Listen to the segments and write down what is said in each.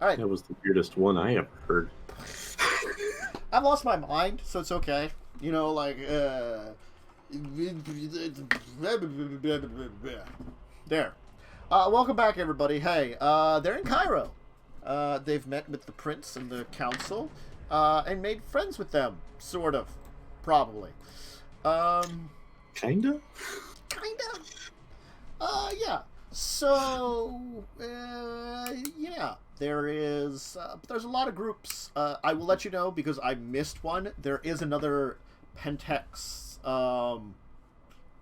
All right. That was the weirdest one I ever heard. I've lost my mind, so it's okay. You know, like, there. Welcome back, everybody. Hey, they're in Cairo. They've met with the prince and the council, and made friends with them, sort of, probably. Kinda? Kinda. Yeah. So, yeah, there's a lot of groups. I will let you know because I missed one. There is another Pentex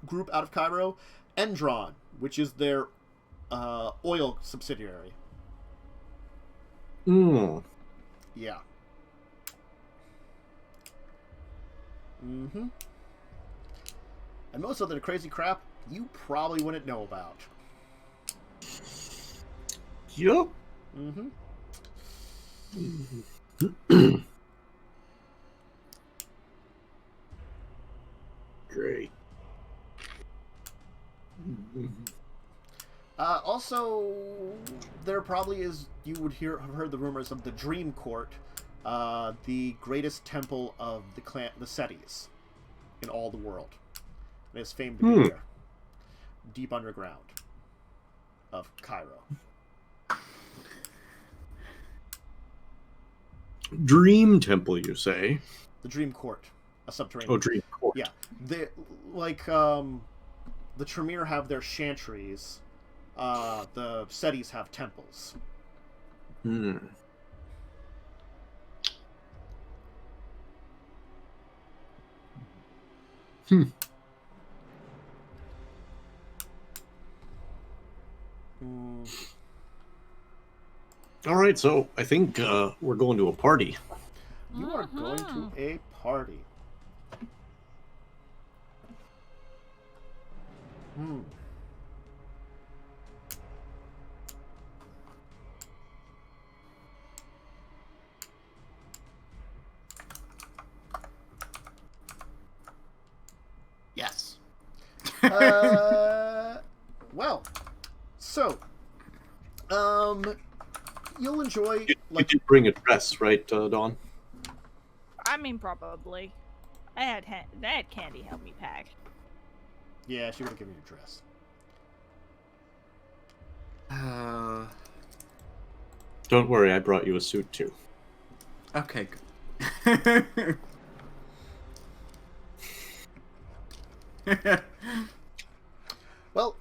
group out of Cairo, Endron, which is their oil subsidiary. Hmm. Yeah. Mm-hmm. And most of the crazy crap you probably wouldn't know about. Yup. Mm-hmm. Great. Also, there probably is, you would have heard the rumors of the Dream Court, the greatest temple of the Cetes in all the world. It is famed to be there, deep underground of Cairo. Dream Temple, you say? The Dream Court, a subterranean. Oh, Dream Court. Yeah, the Tremere have their chantries. The Cetes have temples. Hmm. Hmm. All right, so I think we're going to a party. You are going to a party. Yes. Well, so, you'll enjoy. You did bring a dress, right, Dawn? I mean, probably. I had Candy help me pack. Yeah, she would have given you a dress. Don't worry, I brought you a suit too. Okay, good. Well,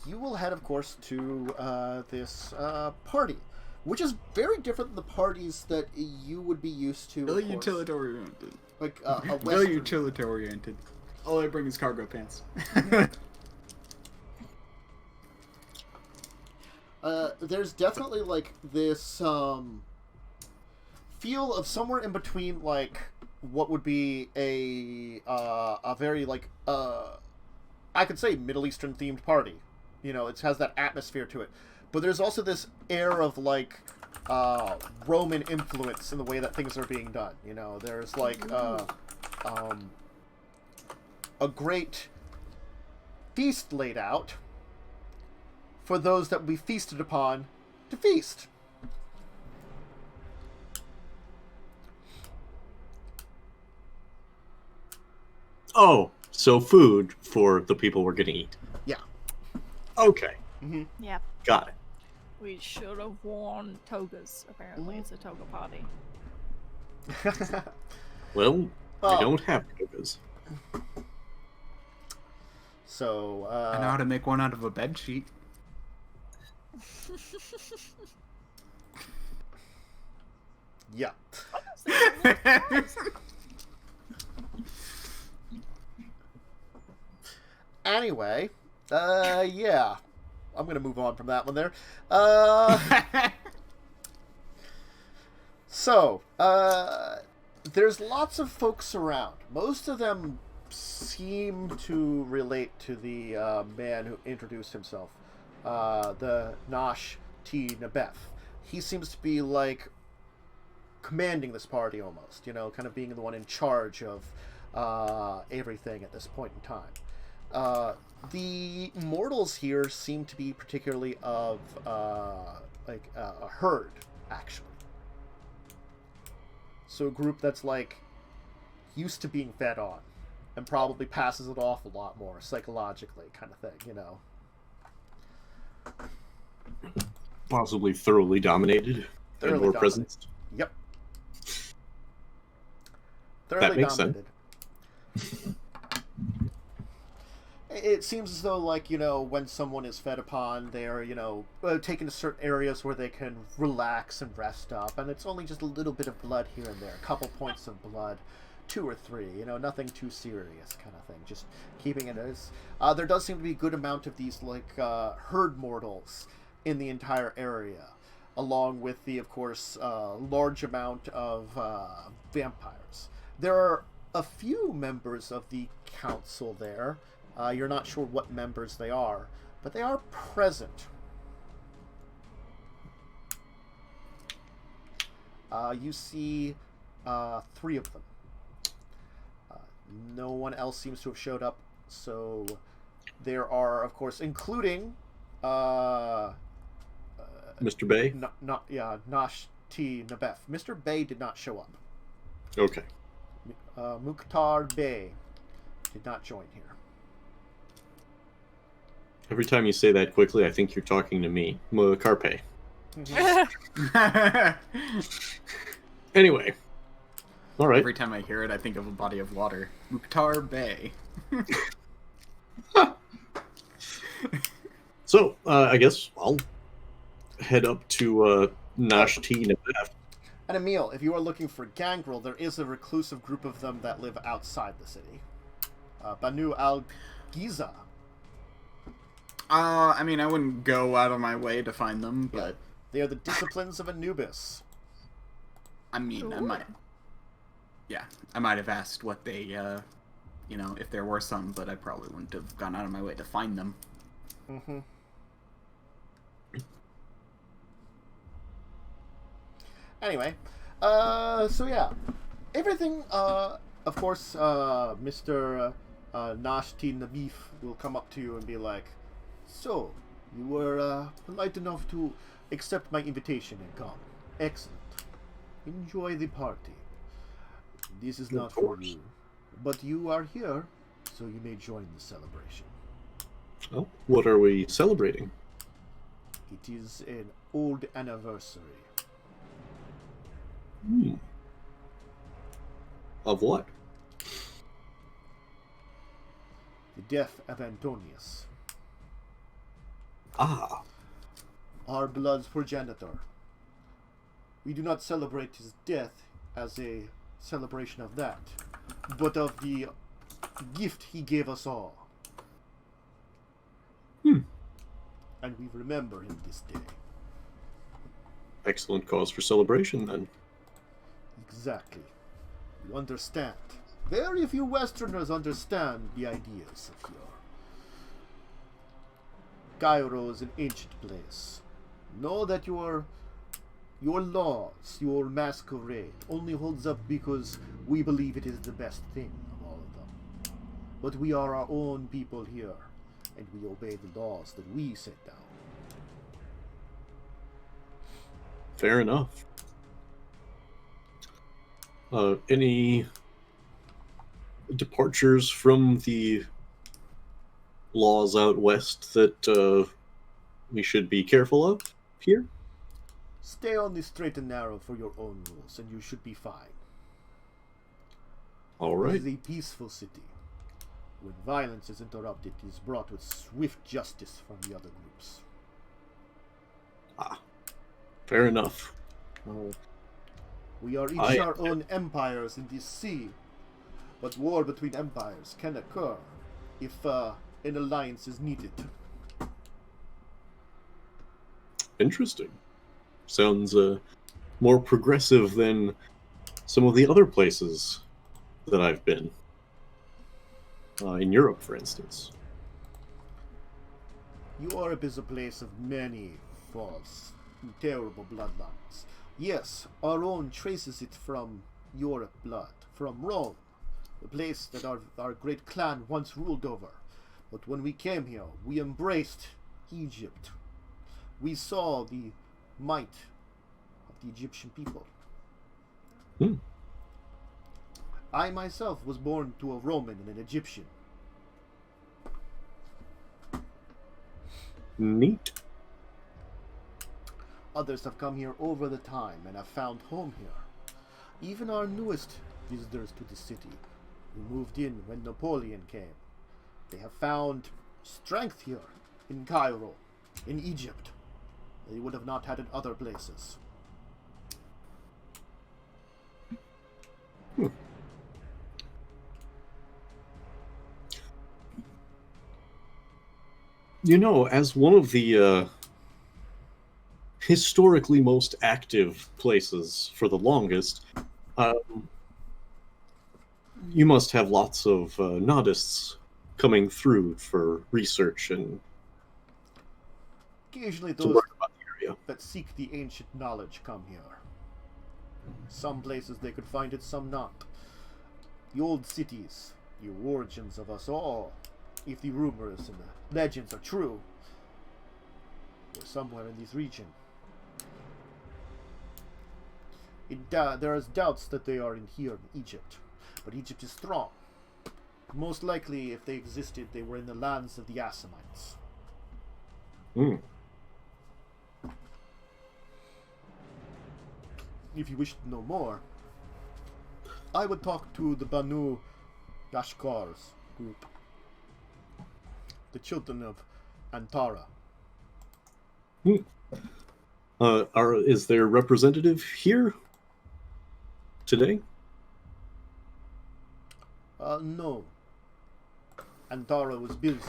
you will head, of course, to this party, which is very different than the parties that you would be used to. Really utilitarian-oriented. Like a Western. Really utilitarian-oriented. All I bring is cargo pants. There's definitely like this feel of somewhere in between, like what would be a very like I could say Middle Eastern themed party. You know, it has that atmosphere to it, but there's also this air of like Roman influence in the way that things are being done. You know, there's like a great feast laid out for those that will be feasted upon to feast. Oh, so food for the people we're gonna eat. Yeah. Okay. Mm-hmm. Yep. Got it. We should have worn togas. Apparently, it's a toga party. Well, I don't have togas. So, I know how to make one out of a bed sheet. Yeah. Anyway, yeah. I'm gonna move on from that one there. So, there's lots of folks around. Most of them seem to relate to the man who introduced himself, the Nosh T. Nabeth. He seems to be like commanding this party almost, you know, kind of being the one in charge of everything at this point in time. The mortals here seem to be particularly of a herd. actually. So a group that's like used to being fed on and probably passes it off a lot more psychologically, kind of thing, you know. Possibly thoroughly dominated and more presence. Yep. That Thoroughly makes dominated. It seems as though, like, you know, when someone is fed upon, they're, you know, taken to certain areas where they can relax and rest up, and it's only just a little bit of blood here and there, a couple points of blood, 2 or 3, you know, nothing too serious kind of thing, just keeping it as... there does seem to be a good amount of these, like, herd mortals in the entire area, along with the, of course, large amount of vampires. There are a few members of the council there. You're not sure what members they are, but they are present. You see 3 of them. No one else seems to have showed up, so there are, of course, including Mr. Bay? Nash T. Nabef. Mr. Bay did not show up. Okay. Mukhtar Bey did not join here. Every time you say that quickly, I think you're talking to me. Carpe. Anyway. All right. Every time I hear it, I think of a body of water. Mukhtar Bay. So, I guess I'll head up to Nash T. And Emil, if you are looking for Gangrel, there is a reclusive group of them that live outside the city. Banu al-Giza. I mean, I wouldn't go out of my way to find them, but... They are the disciplines of Anubis. I mean, I might have asked what they, you know, if there were some, but I probably wouldn't have gone out of my way to find them. Mm-hmm. Anyway, so yeah, everything, of course, Mr. Nashti Nabif will come up to you and be like, so, you were polite enough to accept my invitation and come. Excellent. Enjoy the party. This is not for you, but you are here, so you may join the celebration. Oh, what are we celebrating? It is an old anniversary. Of what? The death of Antonius. Ah. Our blood's progenitor. We do not celebrate his death as a celebration of that, but of the gift he gave us all. And we remember him this day. Excellent cause for celebration, then. Exactly. You understand. Very few Westerners understand the ideas of here. Cairo is an ancient place. Know that your laws, your masquerade, only holds up because we believe it is the best thing of all of them. But we are our own people here, and we obey the laws that we set down. Fair enough. Any departures from the laws out west that we should be careful of here? Stay on the straight and narrow for your own rules, and you should be fine. All right. It is a peaceful city. When violence is interrupted, it is brought with swift justice from the other groups. Ah, fair enough. We are each our own empires in this sea, but war between empires can occur if an alliance is needed. Interesting. Sounds more progressive than some of the other places that I've been. In Europe, for instance. Europe is a place of many false, terrible bloodlines. Yes, our own traces it from Europe blood, from Rome, the place that our great clan once ruled over. But when we came here, we embraced Egypt. We saw the might of the Egyptian people. Hmm. I myself was born to a Roman and an Egyptian. Neat. Others have come here over the time and have found home here. Even our newest visitors to the city, who moved in when Napoleon came, they have found strength here in Cairo, in Egypt. They would have not had in other places. You know, as one of the historically most active places for the longest, you must have lots of nodists coming through for research and Occasionally to those learn about the area. that seek the ancient knowledge come here. Some places they could find it, some not. The old cities, the origins of us all, if the rumors and the legends are true, were somewhere in this region. There is doubts that they are in here in Egypt, but Egypt is strong. Most likely, if they existed, they were in the lands of the Assamites. Hmm. If you wish to know more, I would talk to the Banu Yashkar's group, the children of Antara. Is there a representative here today? No. Antara was busy.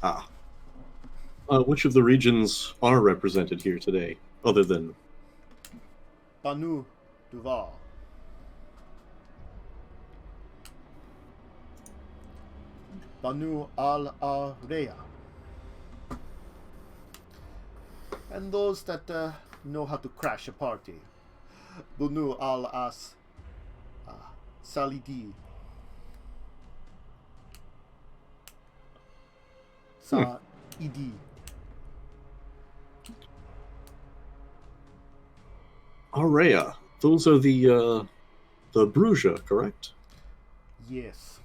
Ah. Which of the regions are represented here today, other than... Banu Duval. Banu al-Area. And those that know how to crash a party. Banu al-As Salidi. Sa'idi. Area. Those are the Bruja, correct? Yes.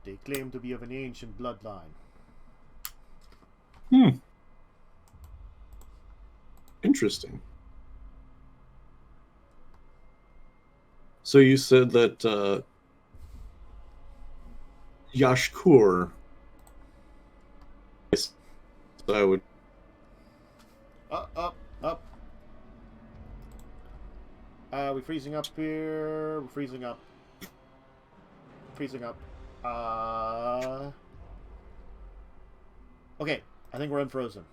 They claim to be of an ancient bloodline. Hmm. Interesting. So you said that Yashkur. I would. Up. We freezing up here. We're freezing up. Freezing up. Okay, I think we're unfrozen.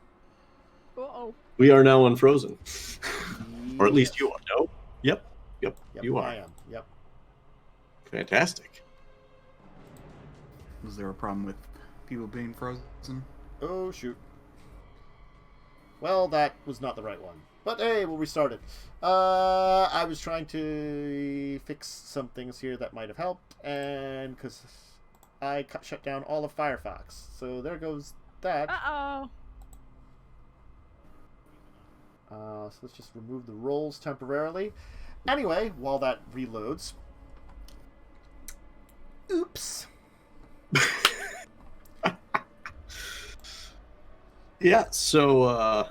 Uh-oh. We are now unfrozen, or at least Yes. you are. No. Yep. Yep, You are. I am. Yep. Fantastic. Was there a problem with people being frozen? Oh, shoot. Well, that was not the right one. But hey, we'll restart it. I was trying to fix some things here that might have helped, and because I shut down all of Firefox. So there goes that. Uh-oh. So let's just remove the rolls temporarily. Anyway, while that reloads. Oops. Yeah, so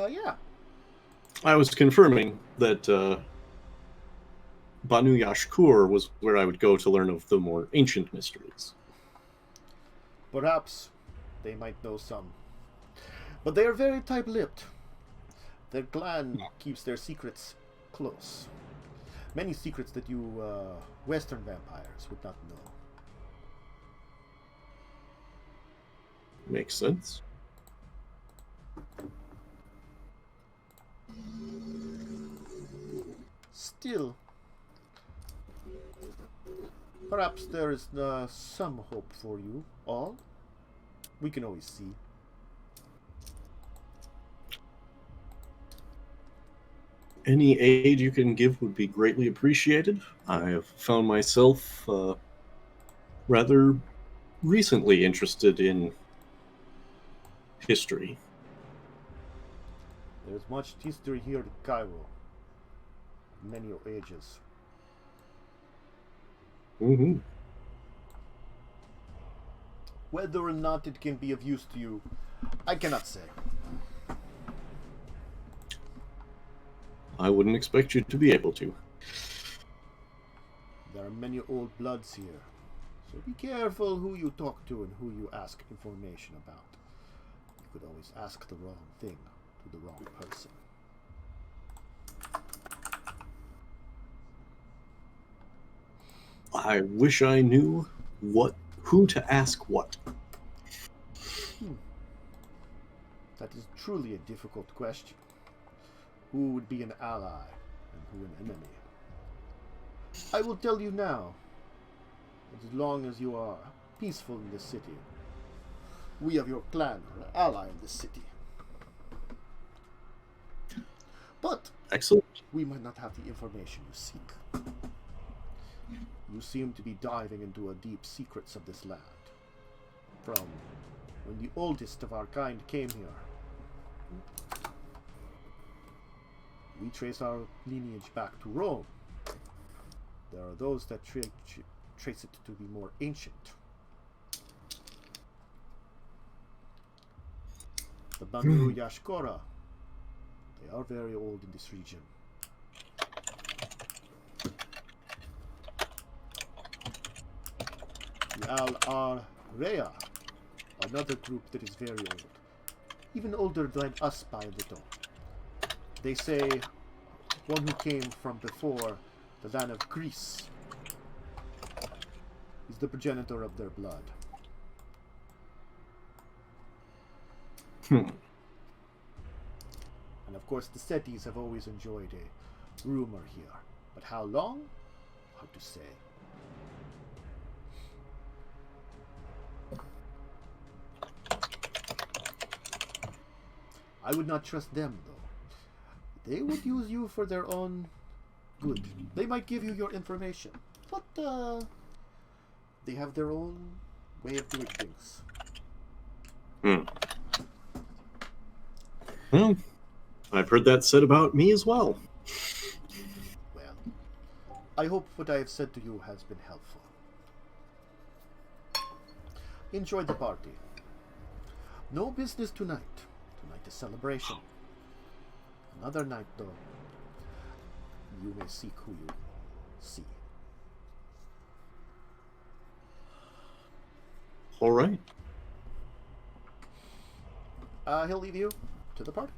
Yeah. I was confirming that Banu Yashkur was where I would go to learn of the more ancient mysteries. Perhaps they might know some. But they are very tight-lipped. Their clan keeps their secrets close. Many secrets that you Western vampires would not know. Makes sense. Still, perhaps there is some hope for you all. We can always see. Any aid you can give would be greatly appreciated. I have found myself rather recently interested in history. There's much history here in Cairo. Many ages. Mm-hmm. Whether or not it can be of use to you, I cannot say. I wouldn't expect you to be able to. There are many old bloods here, so be careful who you talk to and who you ask information about. You could always ask the wrong thing to the wrong person. I wish I knew who to ask what. That is truly a difficult question. Who would be an ally and who an enemy? I will tell you now. As long as you are peaceful in this city, we of your clan are an ally in this city. But Excellent. we might not have the information you seek. You seem to be diving into the deep secrets of this land. From when the oldest of our kind came here. We trace our lineage back to Rome. There are those that trace it to be more ancient. The Banu Yashkora, they are very old in this region. The Al-Area, another group that is very old, even older than us by a little. They say one who came from before the land of Greece is the progenitor of their blood. And of course the Setis have always enjoyed a rumor here. But how long? Hard to say. I would not trust them, though. They would use you for their own good. They might give you your information, but they have their own way of doing things. Well, I've heard that said about me as well. Well, I hope what I have said to you has been helpful. Enjoy the party. No business tonight. Tonight is celebration. Another night, though, you may seek who you see. All right. He'll leave you to the party.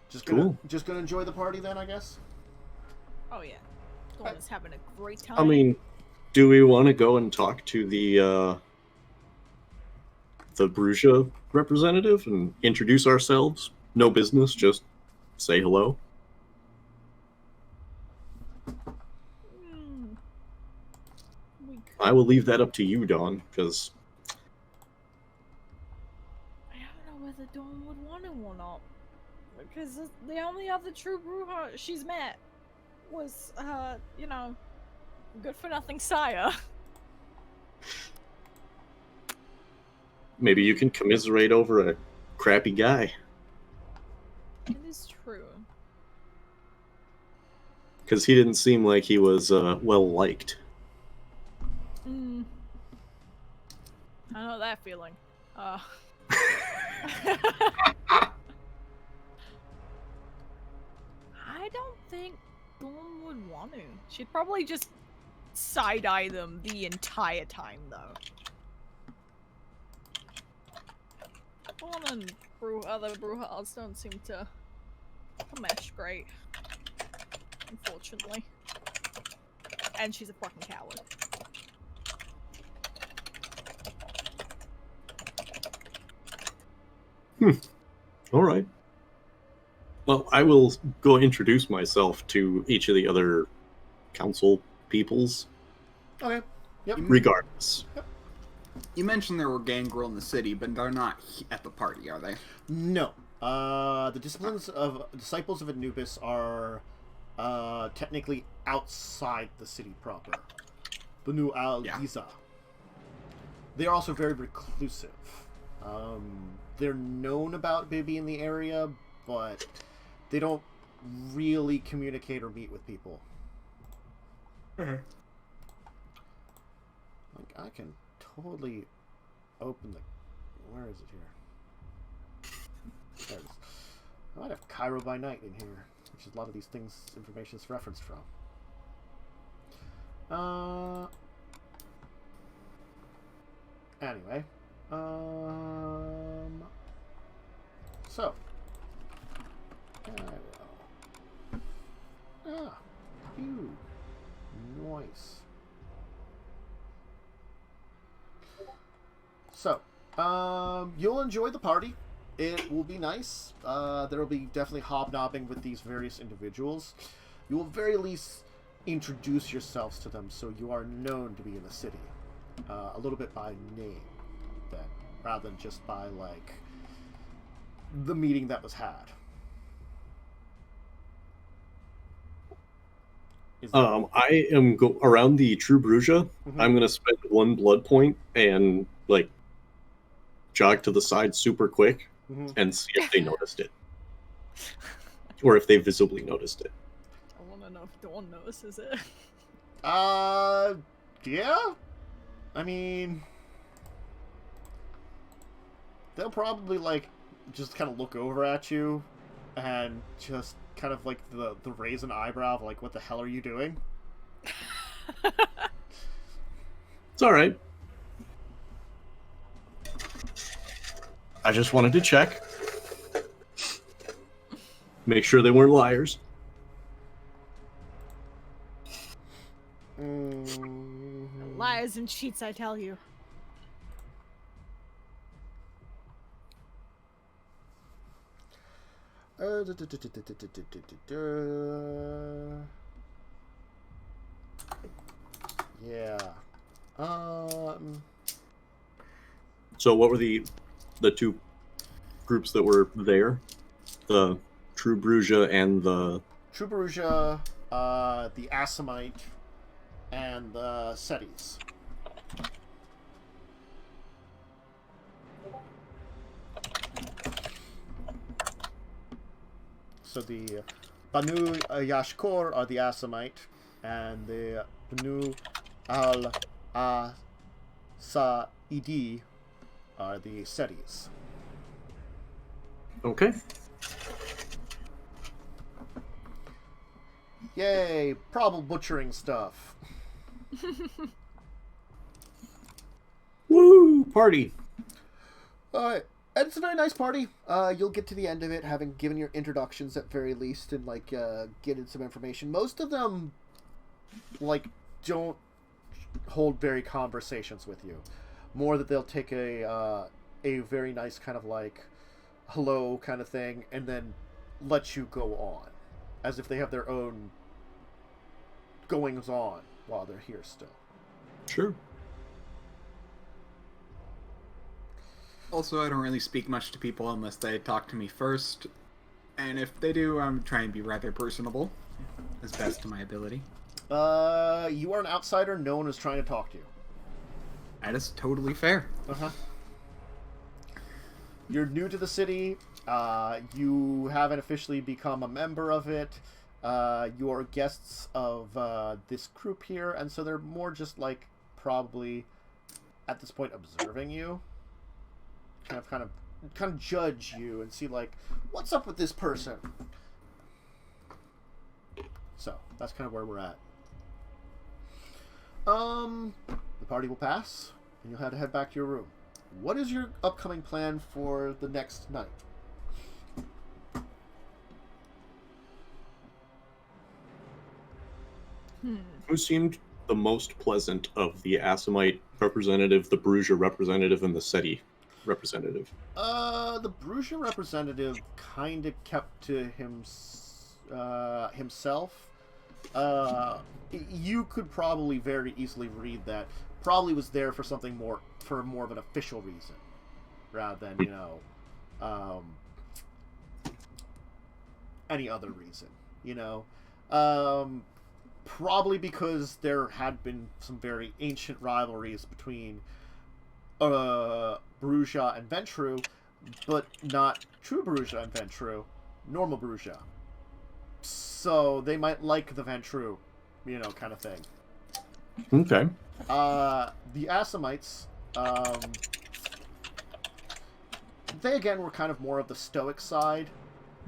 Just gonna enjoy the party then, I guess. Oh yeah, Dawn is having a great time. I mean, do we want to go and talk to the Bruges representative and introduce ourselves? No business, just say hello. I will leave that up to you, Dawn, because I don't know whether Dawn would want to or not. Because the only other true Bruja she's met was, good-for-nothing sire. maybe you can commiserate over a crappy guy. It is true. Because he didn't seem like he was well-liked. I know that feeling. I don't think Dawn would want to. She'd probably just side-eye them the entire time, though. Dawn and other Brujas don't seem to mesh great, unfortunately. And she's a fucking coward. Alright. Well, I will go introduce myself to each of the other council peoples. Okay. Yep. Regardless. Yep. You mentioned there were gangrel in the city, but they're not at the party, are they? No. The disciplines of disciples of Anubis are technically outside the city proper. The new Al-Giza. They are also very reclusive. They're known about Bibby in the area, but they don't really communicate or meet with people. Like, I can totally open the... Where is it here? There it is. I might have Cairo by Night in here, which is a lot of these things information is referenced from. Anyway. So. Ah. Phew. Nice. So. You'll enjoy the party. It will be nice. There will be definitely hobnobbing with these various individuals. You will very least introduce yourselves to them so you are known to be in the city. A little bit by name, then, rather than just by, like, the meeting that was had. I am around the True Bruja. Mm-hmm. I'm going to spend 1 blood point and, like, jog to the side super quick and see if they noticed it. Or if they visibly noticed it. I want to know if Dawn notices it. Yeah? I mean... They'll probably, like, just kind of look over at you and just kind of, like, the raise an eyebrow of, like, what the hell are you doing? It's alright. I just wanted to check. Make sure they weren't liars. Liars and cheats, I tell you. Yeah. So what were the 2 groups that were there? The True Bruja and the... True Bruja, the Assamite, and the Setis. So the Banu Yashkor are the Assamite, and the Banu al-Asaidi are the Setis. Okay. Yay, probable butchering stuff. Woo! Party! And it's a very nice party. You'll get to the end of it, having given your introductions at very least, and, like, getting some information. Most of them, like, don't hold very conversations with you. More that they'll take a very nice kind of, like, hello kind of thing, and then let you go on. As if they have their own goings on while they're here still. Sure. Also, I don't really speak much to people unless they talk to me first. And if they do, I'm trying to be rather personable, as best to my ability. You are an outsider. No one is trying to talk to you. That is totally fair. Uh-huh. You're new to the city. You haven't officially become a member of it. You are guests of this group here, and so they're more just, like, probably, at this point, observing you. Kind of judge you and see, like, what's up with this person? So, that's kind of where we're at. The party will pass, and you'll have to head back to your room. What is your upcoming plan for the next night? Who seemed the most pleasant of the Assamite representative, the Bruja representative, and the Seti representative? The Bruja representative kind of kept to himself. You could probably very easily read that. Probably was there for something more of an official reason, rather than, you know, any other reason. You know, probably because there had been some very ancient rivalries between Bruja and Ventru, but not true Bruja and Ventru, normal Bruja. So they might like the Ventru, kind of thing. Okay. The Assamites, they again were kind of more of the stoic side,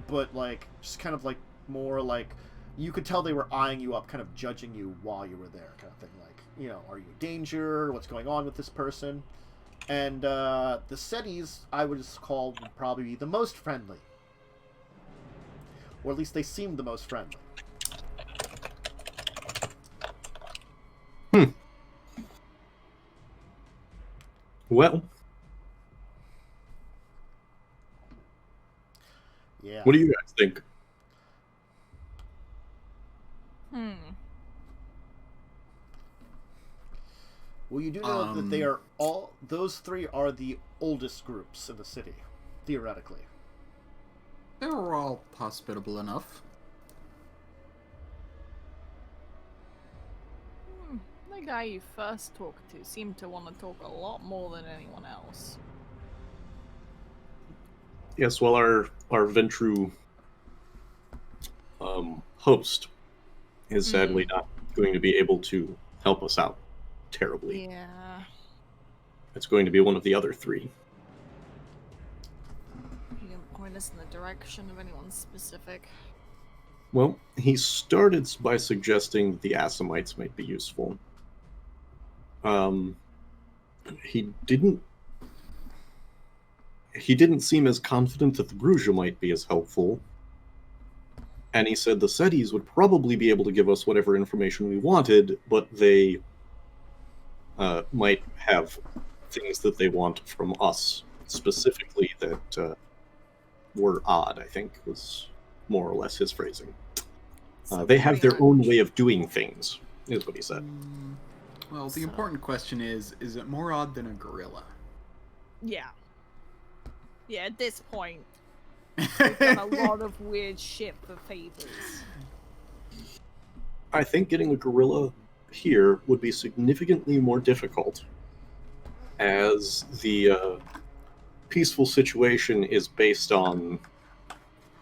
but like just kind of like more like you could tell they were eyeing you up, kind of judging you while you were there, kind of thing. Like, are you in danger? What's going on with this person? And the Cetis, I would just call, would probably be the most friendly, or at least they seemed the most friendly. Well, Yeah. what do you guys think? Well, you do know that they are all, those three are the oldest groups in the city, theoretically. They were all hospitable enough. The guy you first talked to seemed to want to talk a lot more than anyone else. Yes, well, our Ventru host is sadly not going to be able to help us out terribly. Yeah. It's going to be one of the other three. You can point us in the direction of anyone specific. Well, he started by suggesting that the Assamites might be useful. He didn't seem as confident that the Bruja might be as helpful. And he said the Cetis would probably be able to give us whatever information we wanted, but they might have things that they want from us, specifically that were odd, I think, was more or less his phrasing. They have their own way of doing things, is what he said. Well, the important question is it more odd than a gorilla? Yeah. Yeah, at this point, we've done a lot of weird shit for favors. I think getting a gorilla here would be significantly more difficult, as the peaceful situation is based on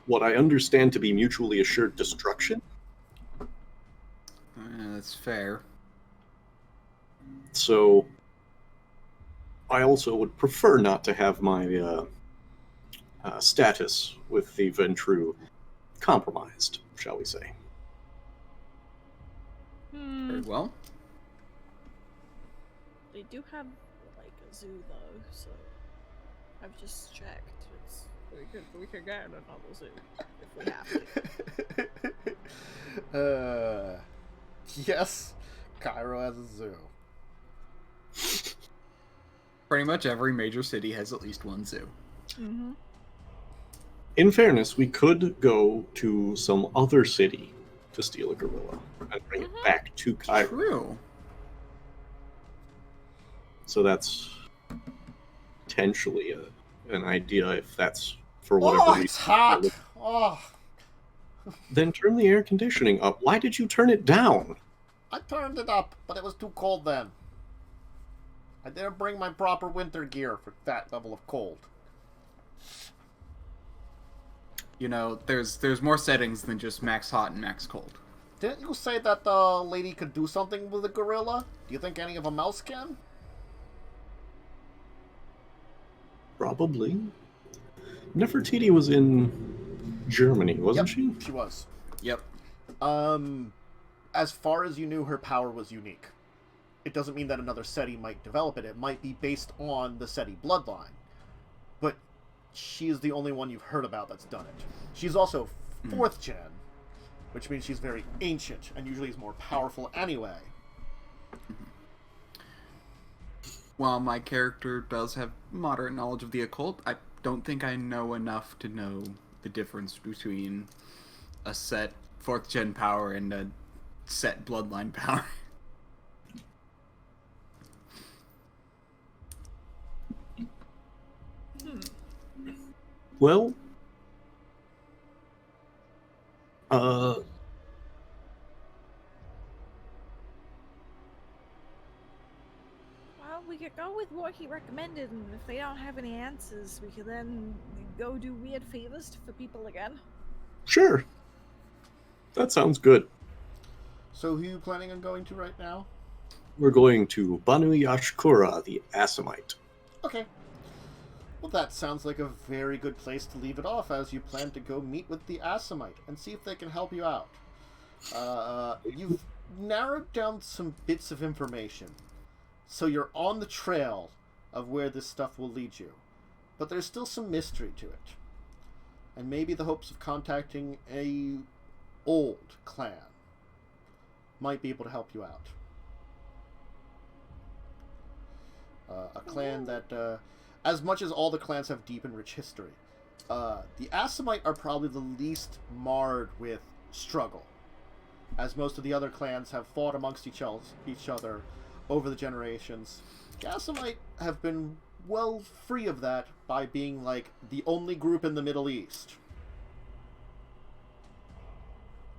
what I understand to be mutually assured destruction. That's fair. So I also would prefer not to have my status with the Ventru compromised, shall we say. Very well. They do have, like, a zoo, though, so I've just checked. We could get in another zoo if we have to. Yes, Cairo has a zoo. Pretty much every major city has at least one zoo. Mm-hmm. In fairness, we could go to some other city to steal a gorilla and bring it back to Cairo. True. So that's potentially an idea if that's for whatever reason. It's hot! Oh, Then turn the air conditioning up. Why did you turn it down? I turned it up, but it was too cold then. I didn't bring my proper winter gear for that level of cold. You know, there's more settings than just max hot and max cold. Didn't you say that the lady could do something with a gorilla? Do you think any of them else can? Probably. Nefertiti was in Germany, wasn't she? She was. Yep. As far as you knew, her power was unique. It doesn't mean that another SETI might develop it. It might be based on the SETI bloodline. But she is the only one you've heard about that's done it. She's also 4th gen, which means she's very ancient, and usually is more powerful anyway. While my character does have moderate knowledge of the occult, I don't think I know enough to know the difference between a set 4th gen power and a set bloodline power. Well, Well, we could go with what he recommended, and if they don't have any answers, we could then go do weird favors for people again. Sure. That sounds good. So who are you planning on going to right now? We're going to Banu Yashkura, the Assamite. Okay. Well, that sounds like a very good place to leave it off, as you plan to go meet with the Assamite and see if they can help you out. You've narrowed down some bits of information, so you're on the trail of where this stuff will lead you. But there's still some mystery to it. And maybe the hopes of contacting a old clan might be able to help you out. A clan that, as much as all the clans have deep and rich history, the Assamite are probably the least marred with struggle, as most of the other clans have fought amongst each other over the generations. The Assamite have been well free of that by being like the only group in the Middle East.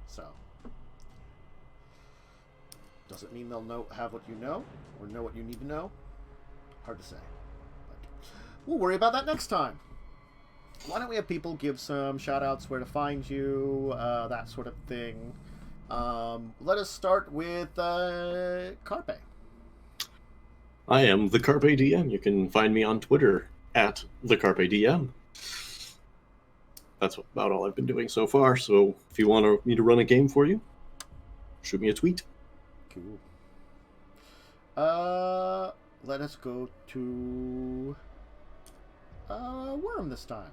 So, does it mean they'll have what you know, or know what you need to know? Hard to say. But we'll worry about that next time. Why don't we have people give some shout-outs, where to find you, that sort of thing. Let us start with Carpe. I am the Carpe DM. You can find me on Twitter at the Carpe DM. That's about all I've been doing so far, so if you want me to run a game for you, shoot me a tweet. Cool. Let us go to Worm this time.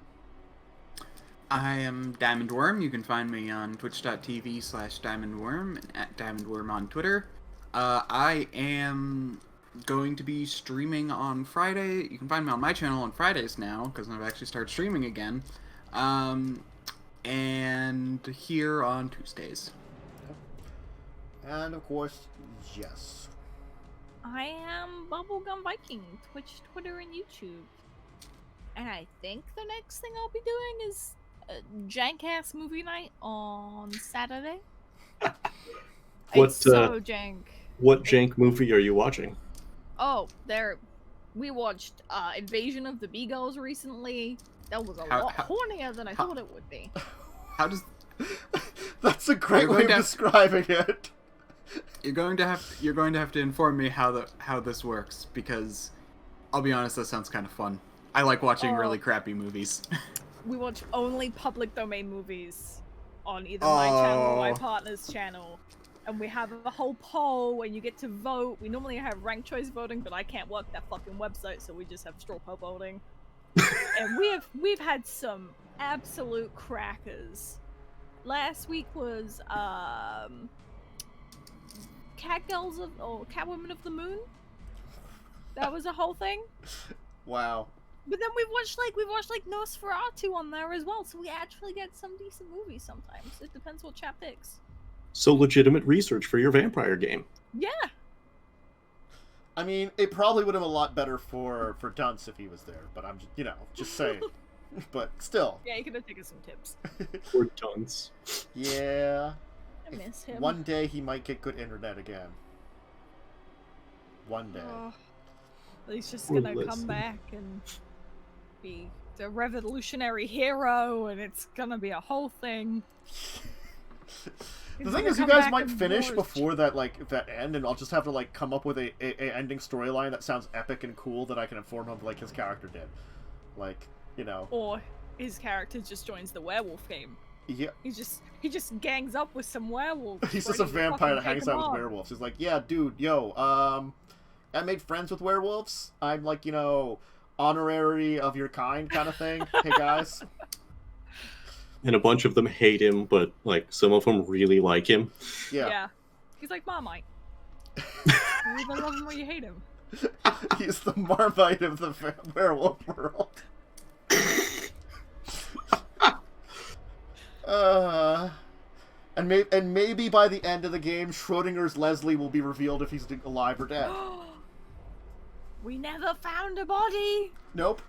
I am Diamond Worm. You can find me on twitch.tv/DiamondWorm and at DiamondWorm on Twitter. I am going to be streaming on Friday. You can find me on my channel on Fridays now, because I've actually started streaming again. And here on Tuesdays. And of course, yes. I am Bubblegum Viking, Twitch, Twitter, and YouTube. And I think the next thing I'll be doing is a jank-ass movie night on Saturday. What, it's so jank. What jank movie are you watching? Oh, we watched Invasion of the Beagles recently. That was a lot hornier than I thought it would be. How does... That's a great way of describing it. You're going to have to inform me how this works, because I'll be honest, that sounds kind of fun. I like watching really crappy movies. We watch only public domain movies on either my channel or my partner's channel. And we have a whole poll and you get to vote. We normally have ranked choice voting, but I can't work that fucking website, so we just have straw poll voting. And we've had some absolute crackers. Last week was Catwoman of the Moon. That was a whole thing. Wow. But then we've watched Nosferatu on there as well, so we actually get some decent movies sometimes. It depends what chat picks. So legitimate research for your vampire game. Yeah. I mean, it probably would have been a lot better for Dunce if he was there, but I'm just saying. But still. Yeah, he could have taken some tips. Or Dunce. Yeah. I miss him. One day he might get good internet again. One day. He's just gonna come back and be the revolutionary hero, and it's gonna be a whole thing. The thing is, you guys might finish before that end, and I'll just have to come up with a ending storyline that sounds epic and cool that I can inform him his character did, Or his character just joins the werewolf game. Yeah. He just gangs up with some werewolves. He's just a vampire that hangs out with werewolves. He's like, yeah, dude, I made friends with werewolves. I'm honorary of your kind kind of thing. Hey guys. And a bunch of them hate him, but some of them really like him. Yeah. He's like Marmite. You either love him or you hate him. He's the Marmite of the werewolf world. And maybe by the end of the game, Schrodinger's Leslie will be revealed if he's alive or dead. We never found a body. Nope.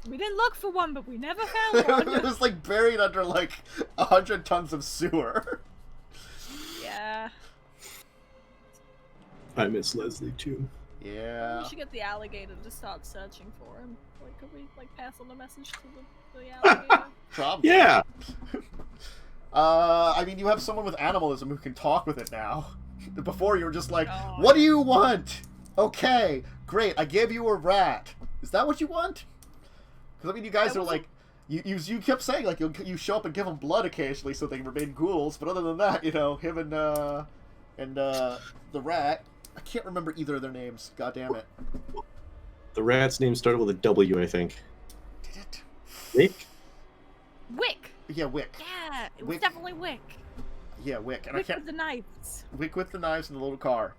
We didn't look for one, but we never found one. It was buried under 100 tons of sewer. Yeah. I miss Leslie too. Yeah. We should get the alligator to start searching for him. Like, could we pass on the message to the alligator? Probably. Yeah. I mean, you have someone with animalism who can talk with it now. Before you were just like, Oh. what do you want? Okay, great. I gave you a rat. Is that what you want? Because I mean, you guys That are like, you kept saying like you show up and give them blood occasionally so they remain ghouls. But other than that, you know, him and the rat. I can't remember either of their names. God damn it. The rat's name started with a W, I think. Did it? Wick? Wick! Yeah, Wick. Yeah, it was Wick. definitely Wick. Yeah, Wick. And Wick I can't. with the knives. Wick with the knives in the little car.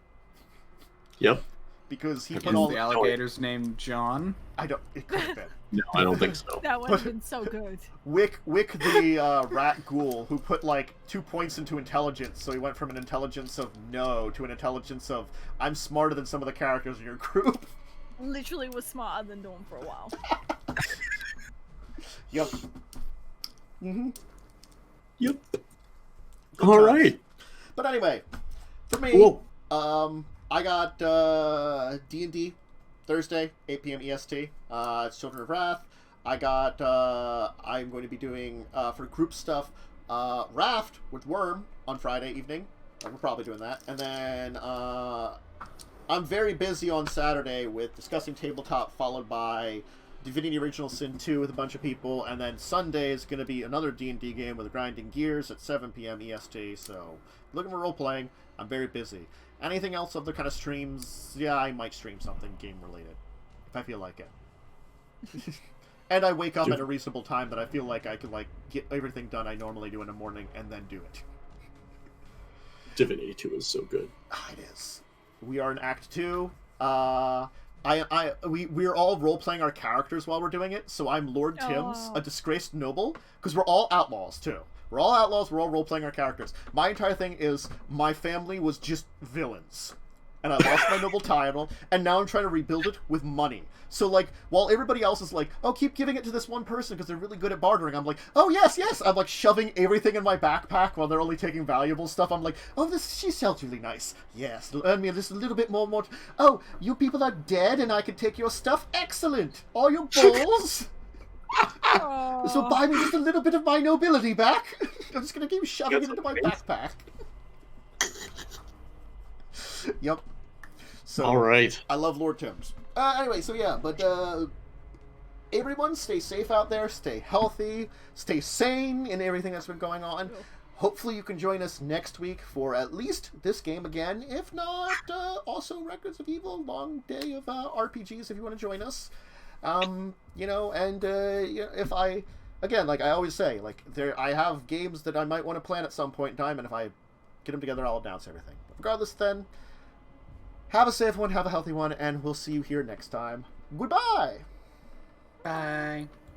Yep. Because he put Is all the alligator's name John? I don't. It could have been. No, I don't think so. That would have been so good. Wick the rat ghoul who put like 2 points into intelligence, so he went from an intelligence of no to an intelligence of I'm smarter than some of the characters in your group. Literally was smarter than Dawn for a while. Yep. Mm-hmm. Yep. Good All times. right. But anyway, for me, Cool. I got D&D Thursday, 8 p.m. EST. It's Children of Wrath. I got I'm going to be doing for group stuff Raft with Worm on Friday evening. We're probably doing that, and then I'm very busy on Saturday with discussing tabletop, followed by Divinity Original Sin 2 with a bunch of people, and then Sunday is going to be another D&D game with Grinding Gears at 7 p.m. EST. So looking for role playing. I'm very busy. Anything else, other kind of streams? Yeah, I might stream something game related if I feel like it. And I wake up at a reasonable time that I feel like I could like get everything done I normally do in the morning and then do it. Divinity 2 is so good. Ah, it is. We are in Act 2. We're all role playing our characters while we're doing it. So I'm Lord Tim's, Oh. a disgraced noble, because we're all outlaws too. We're all outlaws. We're all role playing our characters. My entire thing is my family was just villains, and I lost my noble title, and now I'm trying to rebuild it with money. So like, while everybody else is like, oh, keep giving it to this one person because they're really good at bartering, I'm like, oh yes, yes. I'm like shoving everything in my backpack while they're only taking valuable stuff. I'm like, oh, she sells really nice. Yes, it'll earn me just a little bit more. Oh, you people are dead, and I can take your stuff. Excellent. All your balls. So buy me just a little bit of my nobility back. I'm just gonna keep shoving it into my backpack. Yep. So All right. I love Lord Tim's. Anyway, so yeah, but everyone stay safe out there, stay healthy, stay sane in everything that's been going on. Hopefully you can join us next week for at least this game again. If not, also Records of Evil, long day of RPGs if you want to join us. You know, and if I, again, like I always say, like I have games that I might want to plan at some point in time, and if I get them together, I'll announce everything. But regardless, then, have a safe one, have a healthy one, and we'll see you here next time. Goodbye! Bye.